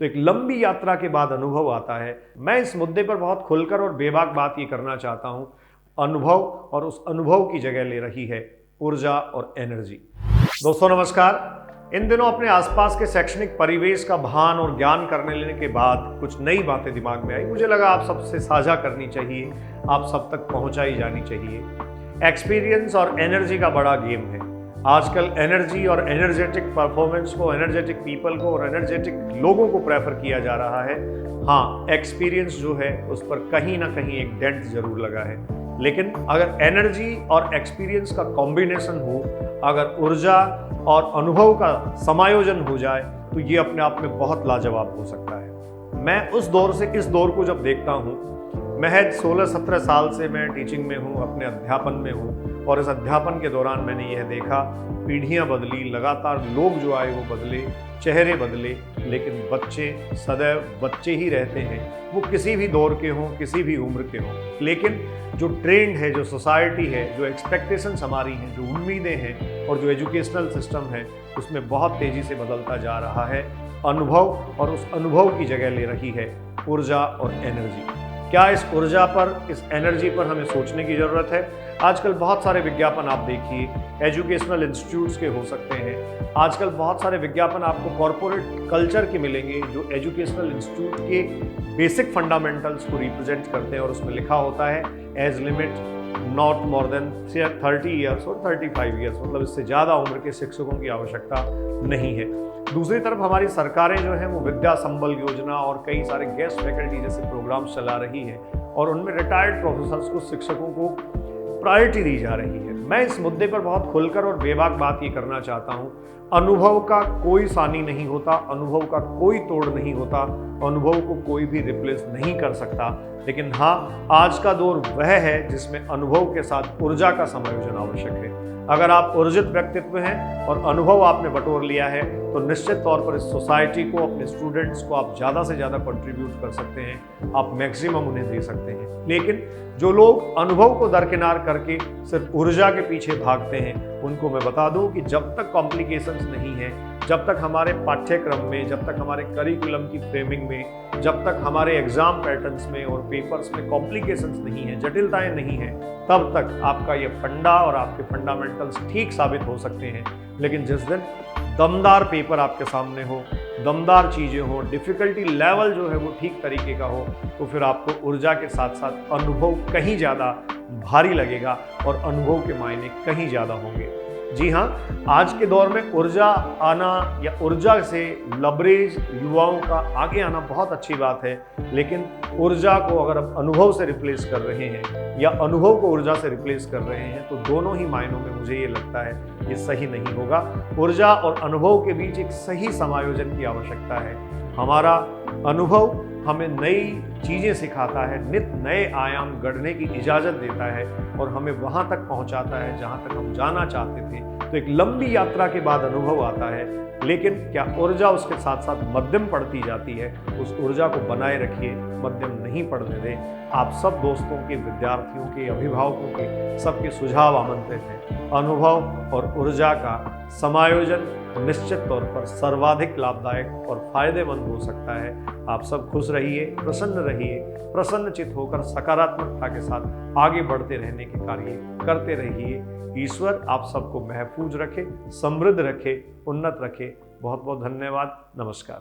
तो एक लंबी यात्रा के बाद अनुभव आता है। मैं इस मुद्दे पर बहुत खुलकर और बेबाक बात ये करना चाहता हूँ। अनुभव और उस अनुभव की जगह ले रही है ऊर्जा और एनर्जी। दोस्तों नमस्कार। इन दिनों अपने आसपास के शैक्षणिक परिवेश का भान और ज्ञान करने लेने के बाद कुछ नई बातें दिमाग में आई। मुझे लगा आप सबसे साझा करनी चाहिए, आप सब तक पहुंचाई जानी चाहिए। एक्सपीरियंस और एनर्जी का बड़ा गेम है आजकल। एनर्जी और एनर्जेटिक परफॉर्मेंस को, एनर्जेटिक पीपल को और एनर्जेटिक लोगों को प्रेफर किया जा रहा है। हाँ, एक्सपीरियंस जो है उस पर कहीं ना कहीं एक डेंट जरूर लगा है, लेकिन अगर एनर्जी और एक्सपीरियंस का कॉम्बिनेशन हो, अगर ऊर्जा और अनुभव का समायोजन हो जाए तो ये अपने आप में बहुत लाजवाब हो सकता है। मैं उस दौर से इस दौर को जब देखता हूँ, महज 16-17 साल से मैं टीचिंग में हूँ, अपने अध्यापन में हूँ, और इस अध्यापन के दौरान मैंने यह देखा पीढ़ियाँ बदली, लगातार लोग जो आए वो बदले, चेहरे बदले, लेकिन बच्चे सदैव बच्चे ही रहते हैं। वो किसी भी दौर के हों, किसी भी उम्र के हों, लेकिन जो ट्रेंड है, जो सोसाइटी है, जो एक्सपेक्टेशंस हमारी हैं, जो उम्मीदें हैं और जो एजुकेशनल सिस्टम है, उसमें बहुत तेज़ी से बदलता जा रहा है। अनुभव और उस अनुभव की जगह ले रही है ऊर्जा और एनर्जी। क्या इस ऊर्जा पर, इस एनर्जी पर हमें सोचने की ज़रूरत है? आजकल बहुत सारे विज्ञापन आप देखिए, एजुकेशनल इंस्टीट्यूट्स के हो सकते हैं। आजकल बहुत सारे विज्ञापन आपको कॉरपोरेट कल्चर के मिलेंगे जो एजुकेशनल इंस्टीट्यूट के बेसिक फंडामेंटल्स को रिप्रेजेंट करते हैं, और उसमें लिखा होता है age limit not more than 30 years और 35 ईयर्स, मतलब इससे ज़्यादा उम्र के शिक्षकों की आवश्यकता नहीं है। दूसरी तरफ हमारी सरकारें जो हैं वो विद्या संबल योजना और कई सारे गेस्ट फैकल्टी जैसे प्रोग्राम्स चला रही हैं, और उनमें रिटायर्ड प्रोफेसर्स को, शिक्षकों को प्रायोरिटी दी जा रही है। मैं इस मुद्दे पर बहुत खुलकर और बेबाक बात ये करना चाहता हूँ। अनुभव का कोई सानी नहीं होता, अनुभव का कोई तोड़ नहीं होता, अनुभव को कोई भी रिप्लेस नहीं कर सकता। लेकिन हाँ, आज का दौर वह है जिसमें अनुभव के साथ ऊर्जा का समायोजन आवश्यक है। अगर आप ऊर्जित व्यक्तित्व हैं और अनुभव आपने बटोर लिया है तो निश्चित तौर पर इस सोसाइटी को, अपने स्टूडेंट्स को आप ज़्यादा से ज़्यादा कंट्रीब्यूट कर सकते हैं, आप मैक्सिमम उन्हें दे सकते हैं। लेकिन जो लोग अनुभव को दरकिनार करके सिर्फ ऊर्जा के पीछे भागते हैं, उनको मैं बता दूं कि जब तक कॉम्प्लिकेशंस नहीं है, जब तक हमारे पाठ्यक्रम में, जब तक हमारे करिकुलम की फ्रेमिंग में, जब तक हमारे एग्जाम पैटर्न्स में और पेपर्स में कॉम्प्लिकेशंस नहीं है, जटिलताएं नहीं हैं, तब तक आपका ये फंडा और आपके फंडामेंटल्स ठीक साबित हो सकते हैं। लेकिन जिस दिन दमदार पेपर आपके सामने हो, दमदार चीज़ें हो, डिफ़िकल्टी लेवल जो है वो ठीक तरीके का हो, तो फिर आपको ऊर्जा के साथ साथ अनुभव कहीं ज़्यादा भारी लगेगा और अनुभव के मायने कहीं ज़्यादा होंगे। जी हाँ, आज के दौर में ऊर्जा आना या ऊर्जा से लबरेज युवाओं का आगे आना बहुत अच्छी बात है, लेकिन ऊर्जा को अगर आप अनुभव से रिप्लेस कर रहे हैं या अनुभव को ऊर्जा से रिप्लेस कर रहे हैं, तो दोनों ही मायनों में मुझे ये लगता है ये सही नहीं होगा। ऊर्जा और अनुभव के बीच एक सही समायोजन की आवश्यकता है। हमारा अनुभव हमें नई चीज़ें सिखाता है, नित नए आयाम गढ़ने की इजाज़त देता है और हमें वहाँ तक पहुँचाता है जहाँ तक हम जाना चाहते थे। तो एक लंबी यात्रा के बाद अनुभव आता है, लेकिन क्या ऊर्जा उसके साथ साथ मध्यम पड़ती जाती है? उस ऊर्जा को बनाए रखिए, मध्यम नहीं पड़ने दें। आप सब दोस्तों के, विद्यार्थियों के, अभिभावकों के, सबके सुझाव आमंत्रित हैं। अनुभव और ऊर्जा का समायोजन निश्चित तौर पर सर्वाधिक लाभदायक और फायदेमंद हो सकता है। आप सब खुश रहिए, प्रसन्नचित होकर सकारात्मकता के साथ आगे बढ़ते रहने के कार्य करते रहिए। ईश्वर आप सबको महफूज रखे, समृद्ध रखे, उन्नत रखे। बहुत बहुत धन्यवाद। नमस्कार।